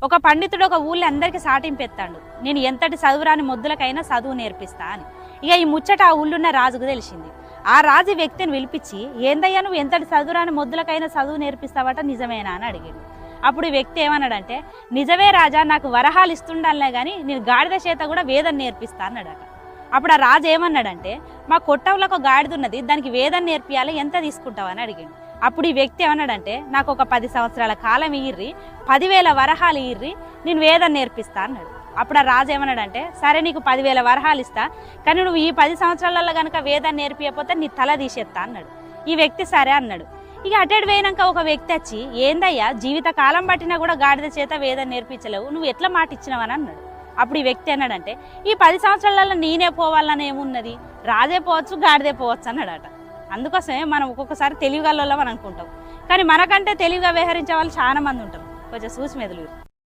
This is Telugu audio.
ఒక పండితుడు ఒక ఊళ్ళో అందరికీ సాటింపెత్తాడు, నేను ఎంతటి చదువురాని మొద్దులకైనా చదువు నేర్పిస్తా అని. ఇక ఈ ముచ్చట ఆ ఊళ్ళున్న రాజుకు తెలిసింది. ఆ రాజు వ్యక్తిని పిలిపించి, ఏందయ్యా నువ్వు ఎంతటి చదువురాని మొద్దులకైనా చదువు నేర్పిస్తావట, నిజమేనా అని అడిగాడు. అప్పుడు ఈ వ్యక్తి ఏమన్నాడంటే, నిజమే రాజా, నాకు వరహాలు ఇస్తుండాలనే కానీ నేను గాడిద చేత కూడా వేదం నేర్పిస్తా అన్నాడట. అప్పుడు ఆ రాజు ఏమన్నాడంటే, మా కొట్టంలో ఒక గాడిద ఉన్నది, దానికి వేదం నేర్పియాలి, ఎంత తీసుకుంటావు అని అడిగాడు. అప్పుడు ఈ వ్యక్తి ఏమన్నాడంటే, నాకు ఒక 10 సంవత్సరాల కాలం ఇయ్యిర్రి, 10,000 వరహాలు ఇయ్యిర్రి, నేను వేదం నేర్పిస్తా అన్నాడు. అప్పుడు ఆ రాజు ఏమన్నాడంటే, సరే నీకు 10,000 వరహాలు ఇస్తా, కానీ నువ్వు ఈ 10 సంవత్సరాలలో కనుక వేదం నేర్పియకపోతే నీ తల తీసేస్తా అన్నాడు. ఈ వ్యక్తి సరే అన్నాడు. ఇక అటెడ్ పోయినాక ఒక వ్యక్తి వచ్చి, ఏందయ్యా జీవిత కాలం పట్టినా కూడా గాడిద చేత వేదం నేర్పించలేవు, నువ్వు ఎట్లా మాట ఇచ్చినావని అన్నాడు. అప్పుడు ఈ వ్యక్తి అన్నాడంటే, ఈ 10 సంవత్సరాలలో నేనే పోవాలని ఏమున్నది, రాజే పోవచ్చు గాడిదే పోవచ్చు అన్నాడట. అందుకోసమే మనం ఒక్కొక్కసారి తెలివిగల వాళ్ళం అని అనుకుంటాం, కానీ మనకంటే తెలివిగా వ్యవహరించే వాళ్ళు చాలా మంది ఉంటారు. కొంచెం చూసి మెదులు.